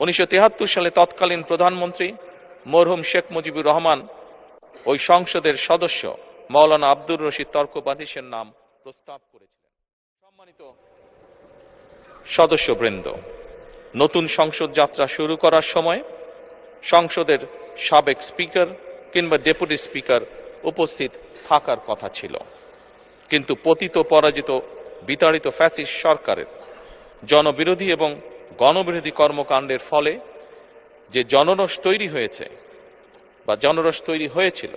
1973 সালে তৎকালীন প্রধানমন্ত্রী মরহুম শেখ মুজিবুর রহমান ওই সংসদের সদস্য মাওলানা আব্দুর রশিদ তর্কবাদীশের নাম প্রস্তাব করেছিলেন। সম্মানিত সদস্যবৃন্দ, নতুন সংসদ যাত্রা শুরু করার সময় সংসদের সাবেক স্পিকার কিংবা ডেপুটি স্পিকার উপস্থিত থাকার কথা ছিল, কিন্তু পতিত পরাজিত বিতাড়িত ফ্যাসিস্ট সরকারের জনবিরোধী এবং গণবিরোধী কর্মকাণ্ডের ফলে যে জনরোষ তৈরি হয়েছে বা জনরোষ তৈরি হয়েছিল,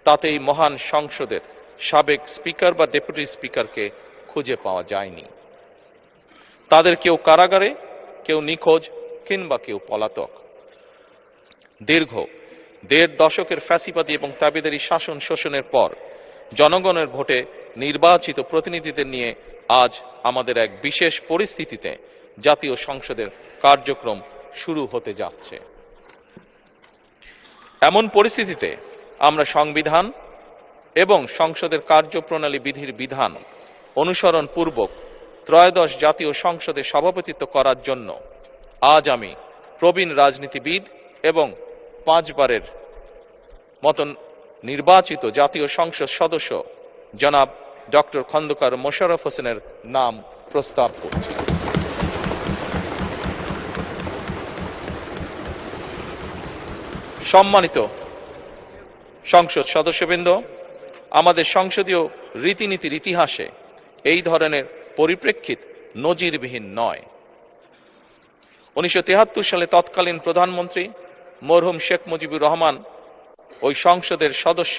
তাতে এই মহান সংসদের সাবেক স্পিকার বা ডেপুটি স্পিকারকে খুঁজে পাওয়া যায়নি। তাদের কেউ কারাগারে, কেউ নিখোঁজ কিংবা কেউ পলাতক। দীর্ঘ 1.5 দশকের ফ্যাসিবাদী এবং তাবেদারি শাসন শোষণের পর জনগণের ভোটে নির্বাচিত প্রতিনিধিদের নিয়ে আজ আমাদের এক বিশেষ পরিস্থিতিতে জাতীয় সংসদের কার্যক্রম শুরু হতে যাচ্ছে। এমন পরিস্থিতিতে আমরা সংবিধান এবং সংসদের কার্যপ্রণালী বিধির বিধান অনুসরণ পূর্বক ত্রয়োদশ জাতীয় সংসদে সভাপতিত্ব করার জন্য আজ আমি প্রবীণ রাজনীতিবিদ এবং 5 বারের মতন নির্বাচিত জাতীয় সংসদ সদস্য জনাব ডক্টর খন্দকার মোশাররফ হোসেনের নাম প্রস্তাব করছি। সম্মানিত সংসদ সদস্যবৃন্দ, আমাদের সংসদীয় রীতিনীতির ইতিহাসে এই ধরনের পরিপ্রেক্ষিত নজিরবিহীন নয়। 1973 সালে তৎকালীন প্রধানমন্ত্রী মরহুম শেখ মুজিবুর রহমান ওই সংসদের সদস্য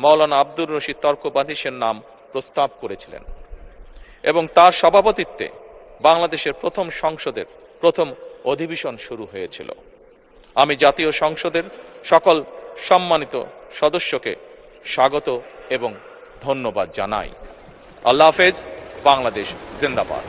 মাওলানা আব্দুর রশিদ তর্কবাদীশের নাম প্রস্তাব করেছিলেন এবং তার সভাপতিত্বে বাংলাদেশের প্রথম সংসদের প্রথম অধিবেশন শুরু হয়েছিল। আমি জাতীয় সংসদের সকল সম্মানিত সদস্যকে স্বাগত এবং ধন্যবাদ জানাই। আল্লাহ হাফেজ। বাংলাদেশ জিন্দাবাদ।